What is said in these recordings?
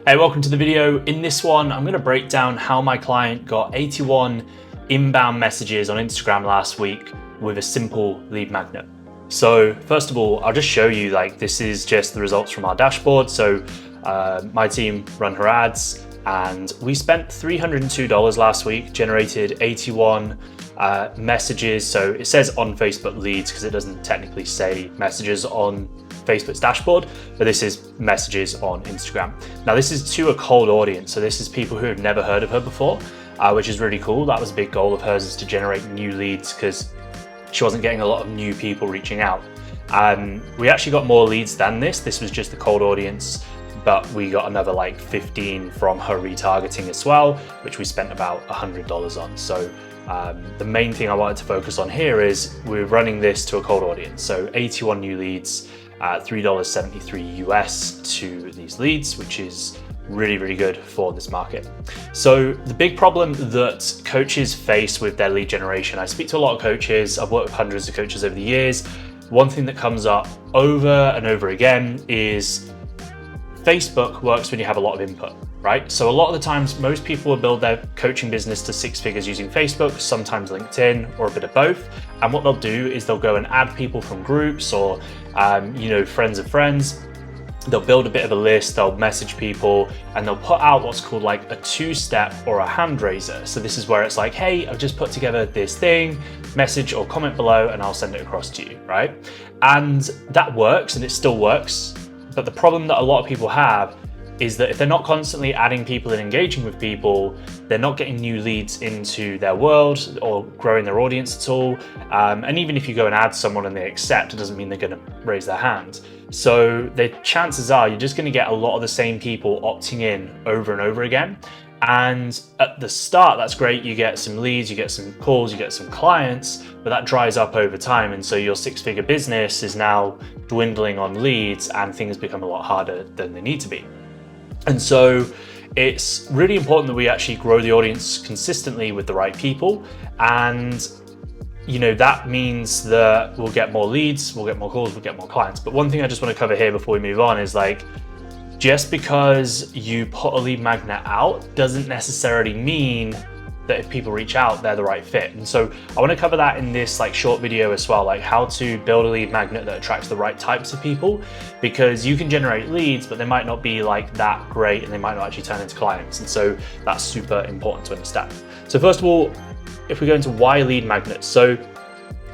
Hey, welcome to the video. In this one, I'm going to break down how my client got 81 inbound messages on Instagram last week with a simple lead magnet. So first of all, I'll just show you, this is just the results from our dashboard. So my team run her ads and we spent $302 last week, generated 81 messages. So it says on Facebook leads because it doesn't technically say messages on Facebook's dashboard, but this is messages on Instagram. Now this is to a cold audience. So this is people who have never heard of her before, which is really cool. That was a big goal of hers, is to generate new leads because she wasn't getting a lot of new people reaching out. We actually got more leads than this. This was just the cold audience, but we got another 15 from her retargeting as well, which we spent about $100 on. So the main thing I wanted to focus on here is we're running this to a cold audience. So 81 new leads, $3.73 US to these leads, which is really, really good for this market. So the big problem that coaches face with their lead generation, I speak to a lot of coaches, I've worked with hundreds of coaches over the years. One thing that comes up over and over again is Facebook works when you have a lot of input, right? So a lot of the times, most people will build their coaching business to 6 figures using Facebook, sometimes LinkedIn, or a bit of both. And what they'll do is they'll go and add people from groups or, friends of friends. They'll build a bit of a list, they'll message people, and they'll put out what's called a 2-step or a hand raiser. So this is where it's like, hey, I've just put together this thing, message or comment below, and I'll send it across to you, right? And that works, and it still works. But the problem that a lot of people have is that if they're not constantly adding people and engaging with people, they're not getting new leads into their world or growing their audience at all. And even if you go and add someone and they accept, it doesn't mean they're going to raise their hand. So the chances are you're just going to get a lot of the same people opting in over and over again. And at the start, that's great. You get some leads, you get some calls, you get some clients, but that dries up over time. And so your 6-figure business is now dwindling on leads and things become a lot harder than they need to be. And so it's really important that we actually grow the audience consistently with the right people. And that means that we'll get more leads, we'll get more calls, we'll get more clients. But one thing I just want to cover here before we move on is just because you put a lead magnet out doesn't necessarily mean that if people reach out, they're the right fit. And so I want to cover that in this short video as well, how to build a lead magnet that attracts the right types of people, because you can generate leads, but they might not be that great and they might not actually turn into clients. And so that's super important to understand. So first of all, if we go into why lead magnets. So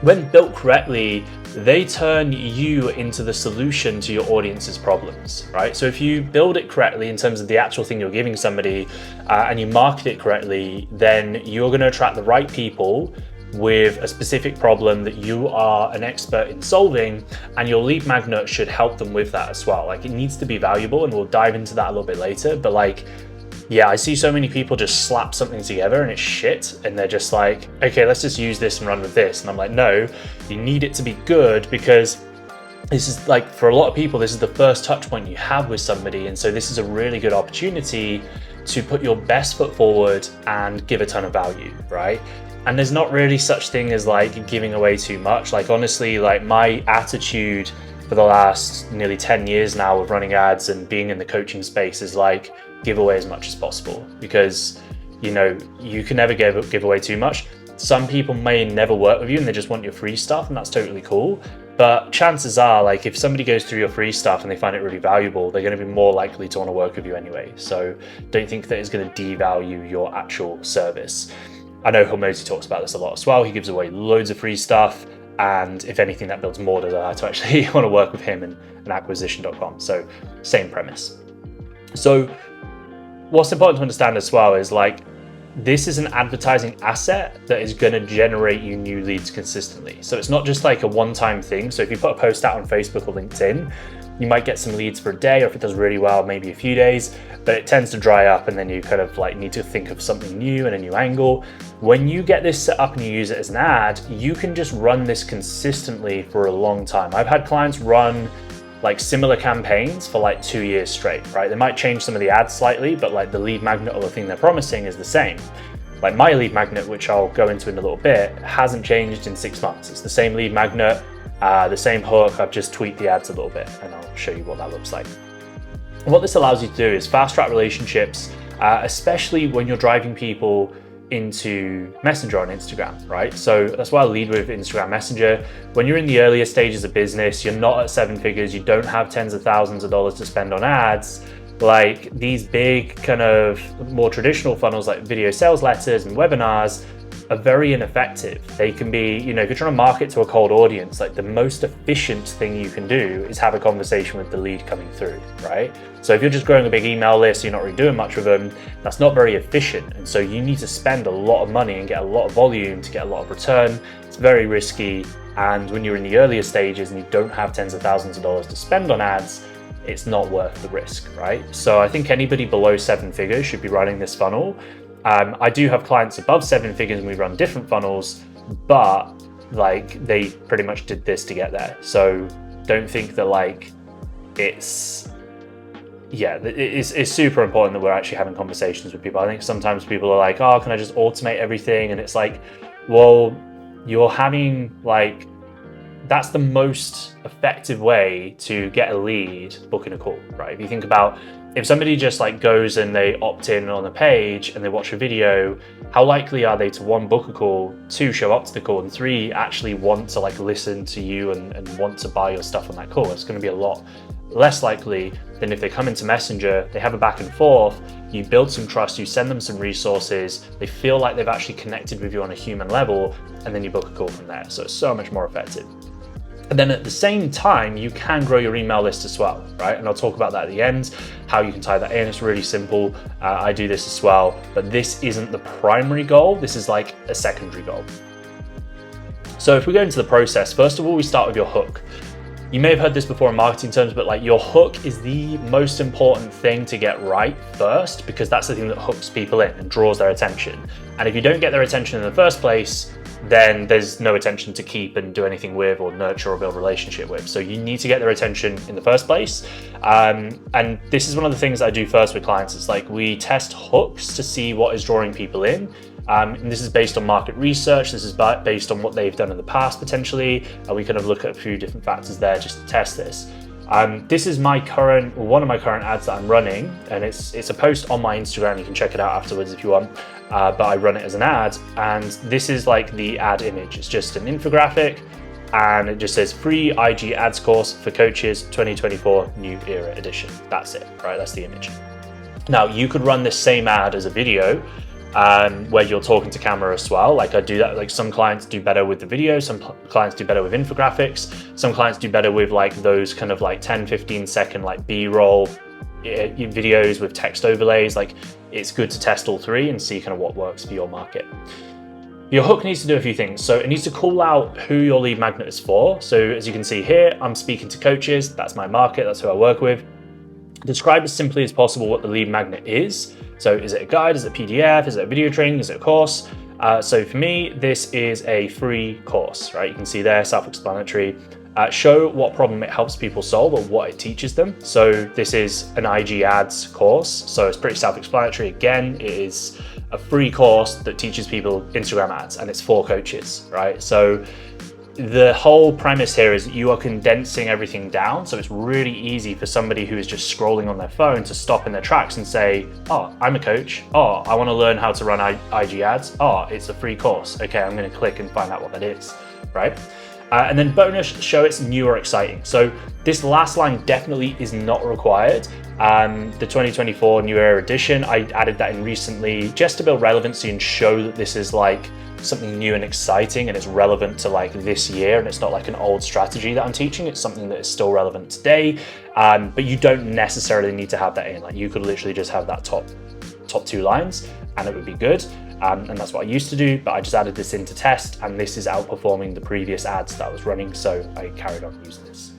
when built correctly, they turn you into the solution to your audience's problems, right? So if you build it correctly in terms of the actual thing you're giving somebody and you market it correctly, then you're going to attract the right people with a specific problem that you are an expert in solving, and your lead magnet should help them with that as well. It needs to be valuable, and we'll dive into that a little bit later, but yeah, I see so many people just slap something together and it's shit, and they're just okay, let's just use this and run with this. And I'm no, you need it to be good, because this is for a lot of people, this is the first touch point you have with somebody. And so this is a really good opportunity to put your best foot forward and give a ton of value, right? And there's not really such thing as giving away too much. Honestly, my attitude for the last nearly 10 years now of running ads and being in the coaching space is give away as much as possible, because you can never give away too much. Some people may never work with you and they just want your free stuff, and that's totally cool. But chances are, if somebody goes through your free stuff and they find it really valuable, they're going to be more likely to want to work with you anyway. So don't think that it's going to devalue your actual service. I know Hormozi talks about this a lot as well. He gives away loads of free stuff, and if anything, that builds more desire to actually want to work with him and acquisition.com. So same premise. So what's important to understand as well is this is an advertising asset that is going to generate you new leads consistently. So it's not just a one-time thing. So if you put a post out on Facebook or LinkedIn, you might get some leads for a day, or if it does really well, maybe a few days, but it tends to dry up, and then you kind of need to think of something new and a new angle. When you get this set up and you use it as an ad, you can just run this consistently for a long time. I've had clients run similar campaigns for 2 years straight, right? They might change some of the ads slightly, but the lead magnet or the thing they're promising is the same. My lead magnet, which I'll go into in a little bit, hasn't changed in 6 months. It's the same lead magnet, the same hook. I've just tweaked the ads a little bit, and I'll show you what that looks like. And what this allows you to do is fast track relationships, especially when you're driving people into Messenger on Instagram, right? So that's why I lead with Instagram Messenger. When you're in the earlier stages of business, you're not at 7 figures, you don't have tens of thousands of dollars to spend on ads. Like these big kind of more traditional funnels like video sales letters and webinars are very ineffective. They can be, if you're trying to market to a cold audience, like the most efficient thing you can do is have a conversation with the lead coming through, right? So if you're just growing a big email list, you're not really doing much with them, that's not very efficient. And so you need to spend a lot of money and get a lot of volume to get a lot of return. It's very risky. And when you're in the earlier stages and you don't have tens of thousands of dollars to spend on ads, it's not worth the risk, right? So I think anybody below 7 figures should be running this funnel. I do have clients above 7 figures and we run different funnels, but like they pretty much did this to get there. So don't think that it's super important that we're actually having conversations with people. I think sometimes people are like, oh, can I just automate everything? And it's like, well, you're having that's the most effective way to get a lead booking a call, right? If you think about if somebody just goes and they opt in on the page and they watch a video, how likely are they to 1, book a call, 2, show up to the call, and 3, actually want to listen to you and want to buy your stuff on that call? It's going to be a lot less likely than if they come into Messenger, they have a back and forth, you build some trust, you send them some resources, they feel like they've actually connected with you on a human level, and then you book a call from there. So it's so much more effective. And then at the same time, you can grow your email list as well, right? And I'll talk about that at the end, how you can tie that in. It's really simple. I do this as well, but this isn't the primary goal. This is like a secondary goal. So if we go into the process, first of all, we start with your hook. You may have heard this before in marketing terms, but your hook is the most important thing to get right first, because that's the thing that hooks people in and draws their attention. And if you don't get their attention in the first place, then there's no attention to keep and do anything with or nurture or build a relationship with. So you need to get their attention in the first place. And this is one of the things I do first with clients. It's we test hooks to see what is drawing people in. And this is based on market research. This is based on what they've done in the past potentially. And we kind of look at a few different factors there just to test this. This is one of my current ads that I'm running, and it's a post on my Instagram. You can check it out afterwards if you want, but I run it as an ad, and this is the ad image. It's just an infographic, and it just says free IG ads course for coaches 2024 new era edition. That's it, right? That's the image. Now you could run this same ad as a video, where you're talking to camera as well. I do that. Some clients do better with the video, some clients do better with infographics, some clients do better with those kind of 10-15 second B-roll videos with text overlays. It's good to test all three and see kind of what works for your market. Your hook needs to do a few things. So it needs to call out who your lead magnet is for. So as you can see here, I'm speaking to coaches. That's my market. That's who I work with. Describe as simply as possible what the lead magnet is. So is it a guide? Is it a PDF? Is it a video training? Is it a course? So for me, this is a free course, right? You can see there, self-explanatory. Show what problem it helps people solve or what it teaches them. So this is an IG ads course. So it's pretty self-explanatory. Again, it is a free course that teaches people Instagram ads, and it's for coaches, right? So the whole premise here is you are condensing everything down. So it's really easy for somebody who is just scrolling on their phone to stop in their tracks and say, oh, I'm a coach. Oh, I want to learn how to run IG ads. Oh, it's a free course. Okay, I'm going to click and find out what that is, right? And then bonus, show it's new or exciting. So this last line definitely is not required. The 2024 New Era Edition, I added that in recently just to build relevancy and show that this is something new and exciting and it's relevant to this year, and it's not an old strategy that I'm teaching. It's something that is still relevant today, but you don't necessarily need to have that in. You could literally just have that top 2 lines and it would be good. And that's what I used to do, but I just added this in to test, and this is outperforming the previous ads that I was running, so I carried on using this.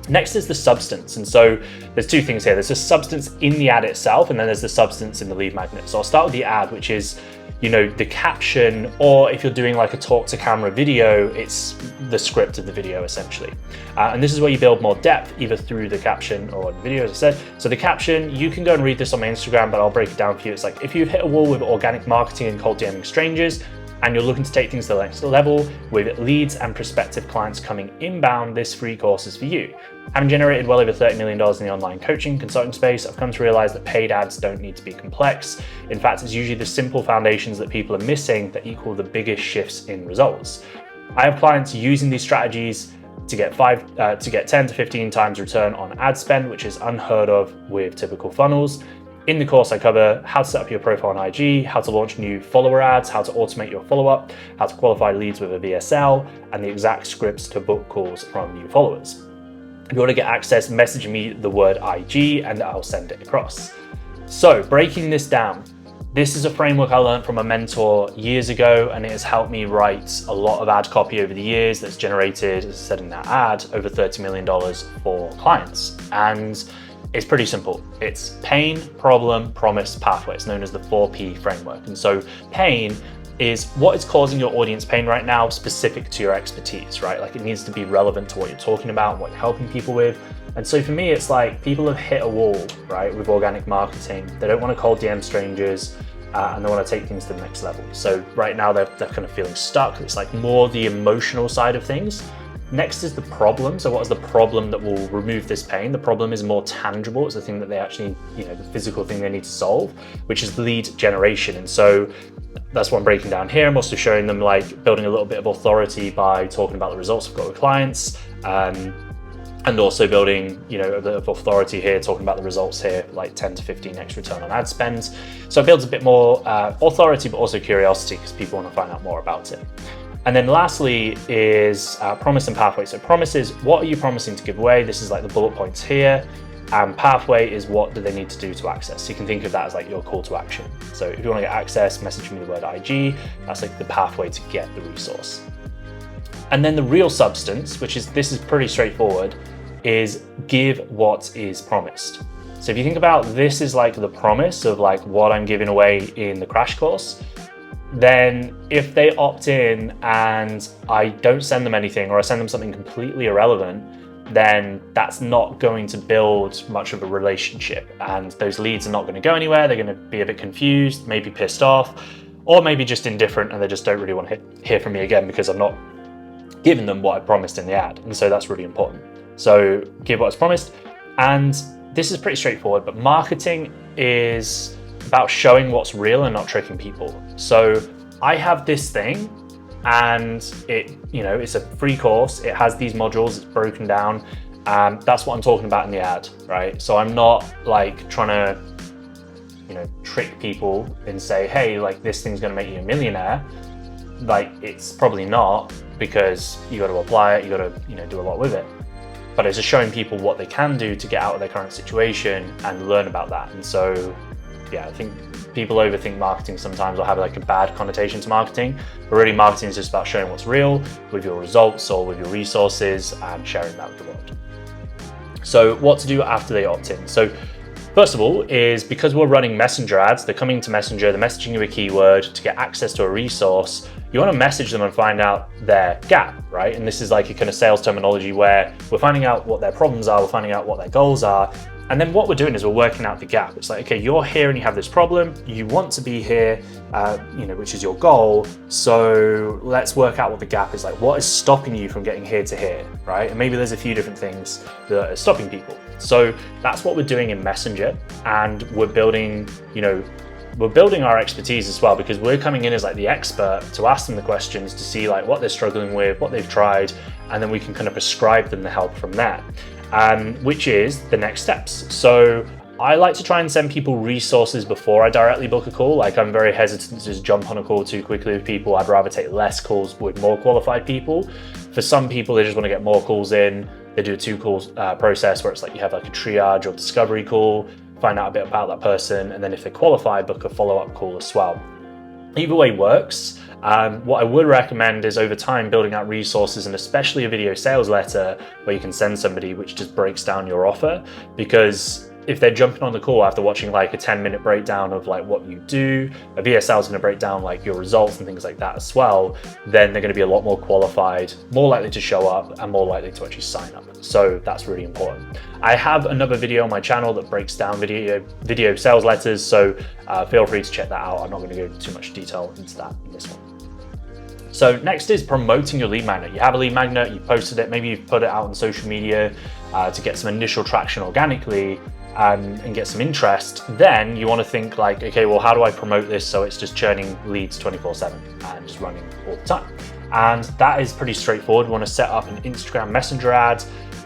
Next is the substance, and so there's 2 things here. There's the substance in the ad itself, and then there's the substance in the lead magnet. So I'll start with the ad, which is the caption, or if you're doing a talk to camera video, it's the script of the video essentially. And this is where you build more depth, either through the caption or the video, as I said. So the caption, you can go and read this on my Instagram, but I'll break it down for you. It's if you've hit a wall with organic marketing and cold DMing strangers, and you're looking to take things to the next level with leads and prospective clients coming inbound, this free course is for you. Having generated well over $30 million in the online coaching consulting space, I've come to realize that paid ads don't need to be complex. In fact, it's usually the simple foundations that people are missing that equal the biggest shifts in results. I have clients using these strategies to get 10 to 15 times return on ad spend, which is unheard of with typical funnels. In the course, I cover how to set up your profile on IG, how to launch new follower ads, how to automate your follow-up, how to qualify leads with a VSL, and the exact scripts to book calls from new followers. If you want to get access, message me the word IG and I'll send it across. So breaking this down, this is a framework I learned from a mentor years ago, and it has helped me write a lot of ad copy over the years that's generated, as I said in that ad, over $30 million for clients. And it's pretty simple. It's pain, problem, promise, pathway. It's known as the 4P framework. And so pain is what is causing your audience pain right now, specific to your expertise, right? Like it needs to be relevant to what you're talking about and what you're helping people with. And so for me, it's like people have hit a wall, right, with organic marketing. They don't want to cold DM strangers and they want to take things to the next level. So right now they're kind of feeling stuck. It's like more the emotional side of things. Next is the problem. So what is the problem that will remove this pain? The problem is more tangible. It's the thing that they actually, the physical thing they need to solve, which is lead generation. And so that's what I'm breaking down here. I'm also showing them like building a little bit of authority by talking about the results I've got with clients, and also building, a bit of authority here, talking about the results here, like 10 to 15x return on ad spend. So it builds a bit more authority, but also curiosity because people want to find out more about it. And then lastly is promise and pathway. So promise is what are you promising to give away? This is like the bullet points here. And pathway is what do they need to do to access. So you can think of that as like your call to action. So if you want to get access, message me the word IG. That's like the pathway to get the resource. And then the real substance, this is pretty straightforward, is give what is promised. So if you think about this is like the promise of like what I'm giving away in the crash course, then if they opt in and I don't send them anything or I send them something completely irrelevant, then that's not going to build much of a relationship and those leads are not going to go anywhere. They're going to be a bit confused, maybe pissed off, or maybe just indifferent and they just don't really want to hear from me again because I'm not giving them what I promised in the ad. And so that's really important. So give what's promised. And this is pretty straightforward, but marketing is about showing what's real and not tricking people. So I have this thing and it's a free course. It has these modules, it's broken down. That's what I'm talking about in the ad, right? So I'm not like trying to, trick people and say, hey, like this thing's gonna make you a millionaire. Like it's probably not because you got to apply it, you got to, do a lot with it. But it's just showing people what they can do to get out of their current situation and learn about that. And so, yeah, I think people overthink marketing sometimes or have like a bad connotation to marketing, but really marketing is just about showing what's real with your results or with your resources and sharing that with the world. So what to do after they opt in. So first of all is because we're running Messenger ads, they're coming to Messenger, they're messaging you a keyword to get access to a resource. You want to message them and find out their gap, right? And this is like a kind of sales terminology where we're finding out what their problems are, we're finding out what their goals are. And then what we're doing is we're working out the gap. It's like, okay, you're here and you have this problem, you want to be here, which is your goal. So let's work out what the gap is. Like, what is stopping you from getting here to here, right? And maybe there's a few different things that are stopping people. So that's what we're doing in Messenger, and we're building, our expertise as well, because we're coming in as like the expert to ask them the questions to see like what they're struggling with, what they've tried, and then we can kind of prescribe them the help from there. Which is the next steps. So I like to try and send people resources before I directly book a call. Like I'm very hesitant to just jump on a call too quickly with people. I'd rather take less calls with more qualified people. For some people, they just want to get more calls in. They do a 2-call process where it's like you have like a triage or discovery call, find out a bit about that person, and then if they qualify, book a follow-up call as well. Either way works. What I would recommend is over time building out resources, and especially a video sales letter where you can send somebody which just breaks down your offer, because if they're jumping on the call after watching like a 10-minute breakdown of like what you do, a VSL is going to break down like your results and things like that as well, then they're going to be a lot more qualified, more likely to show up, and more likely to actually sign up. So that's really important. I have another video on my channel that breaks down video sales letters, so feel free to check that out. I'm not going to go into too much detail into that in this one. So next is promoting your lead magnet. You have a lead magnet, you posted it, maybe you've put it out on social media to get some initial traction organically and get some interest. Then you want to think like, okay, well, how do I promote this so it's just churning leads 24/7 and just running all the time? And that is pretty straightforward. We want to set up an Instagram Messenger ad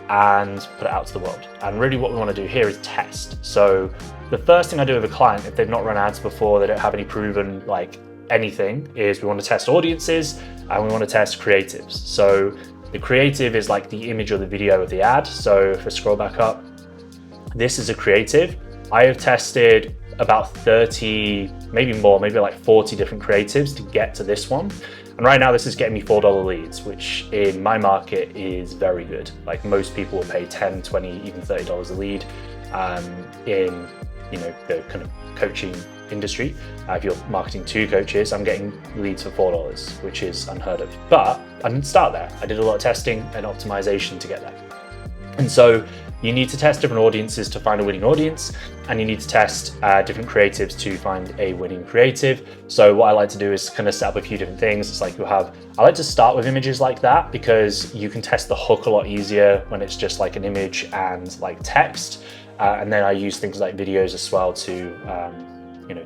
and put it out to the world. And really what we want to do here is test. So the first thing I do with a client, if they've not run ads before, they don't have any proven like anything, is we want to test audiences and we want to test creatives. So the creative is like the image or the video of the ad. So if I scroll back up, this is a creative. I have tested about 30, maybe more, maybe like 40 different creatives to get to this one. And right now this is getting me $4 leads, which in my market is very good. Like most people will pay 10, 20, even $30 a lead in the kind of coaching industry. If you're marketing to coaches, I'm getting leads for $4, which is unheard of. But I didn't start there. I did a lot of testing and optimization to get there. And so you need to test different audiences to find a winning audience, and you need to test different creatives to find a winning creative. So what I like to do is kind of set up a few different things. It's like I like to start with images like that because you can test the hook a lot easier when it's just like an image and like text. And then I use things like videos as well to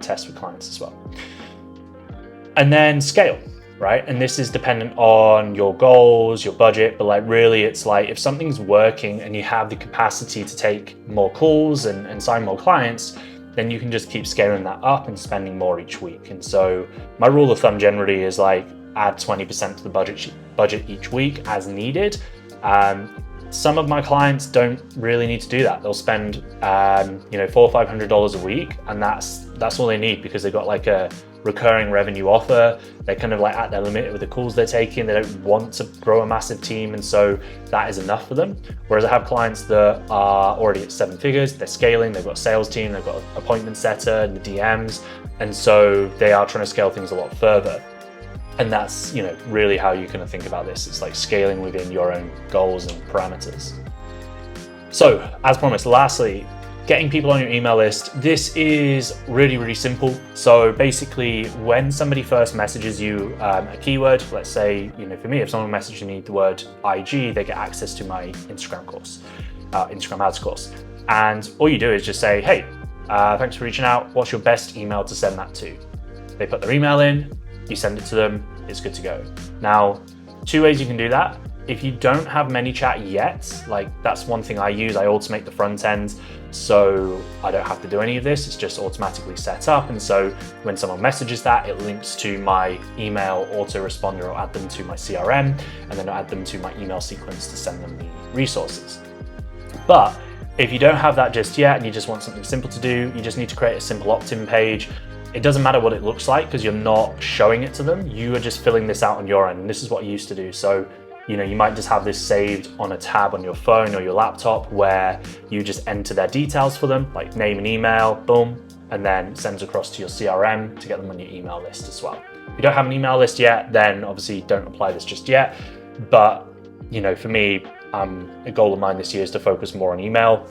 test with clients as well. And then scale. Right? And this is dependent on your goals, your budget, but like really it's like if something's working and you have the capacity to take more calls and sign more clients, then you can just keep scaling that up and spending more each week. And so my rule of thumb generally is like add 20% to the budget each week as needed. Some of my clients don't really need to do that. They'll spend $400 or $500 a week, and that's all they need because they've got like a recurring revenue offer. They're kind of like at their limit with the calls they're taking. They don't want to grow a massive team, and so that is enough for them. Whereas I have clients that are already at 7 figures, they're scaling, they've got a sales team, they've got an appointment setter and the DMs, and so they are trying to scale things a lot further. And that's really how you kind of think about this. It's like scaling within your own goals and parameters. So as promised, lastly, getting people on your email list. This is really, really simple. So basically when somebody first messages you a keyword, let's say, for me, if someone messages me the word IG, they get access to my Instagram course, Instagram ads course. And all you do is just say, hey, thanks for reaching out. What's your best email to send that to? They put their email in, you send it to them, it's good to go. Now, 2 ways you can do that. If you don't have ManyChat yet, like that's one thing I use. I automate the front end, so I don't have to do any of this. It's just automatically set up. And so when someone messages that, it links to my email autoresponder. I'll add them to my CRM, and then I'll add them to my email sequence to send them the resources. But if you don't have that just yet, and you just want something simple to do, you just need to create a simple opt-in page. It doesn't matter what it looks like because you're not showing it to them. You are just filling this out on your end. And this is what I used to do. So you might just have this saved on a tab on your phone or your laptop where you just enter their details for them, like name and email, boom, and then sends across to your CRM to get them on your email list as well. If you don't have an email list yet, then obviously don't apply this just yet. But for me, a goal of mine this year is to focus more on email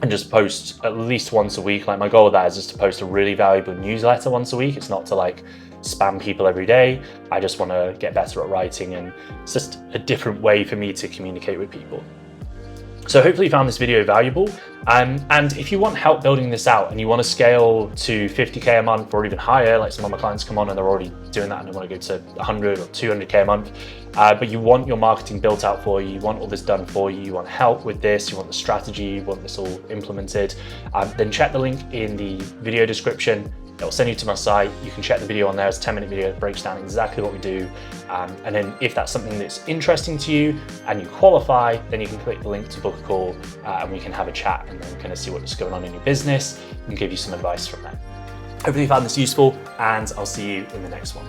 and just post at least once a week. Like my goal of that is just to post a really valuable newsletter once a week. It's not to like spam people every day. I just want to get better at writing, and it's just a different way for me to communicate with people. So hopefully you found this video valuable. And if you want help building this out and you want to scale to 50K a month or even higher, like some of my clients come on and they're already doing that and they want to go to 100 or 200K a month, but you want your marketing built out for you, you want all this done for you, you want help with this, you want the strategy, you want this all implemented, then check the link in the video description. It'll send you to my site. You can check the video on there. It's a 10-minute video that breaks down exactly what we do. And then if that's something that's interesting to you and you qualify, then you can click the link to book a call and we can have a chat and then kind of see what's going on in your business and give you some advice from there. Hopefully you found this useful, and I'll see you in the next one.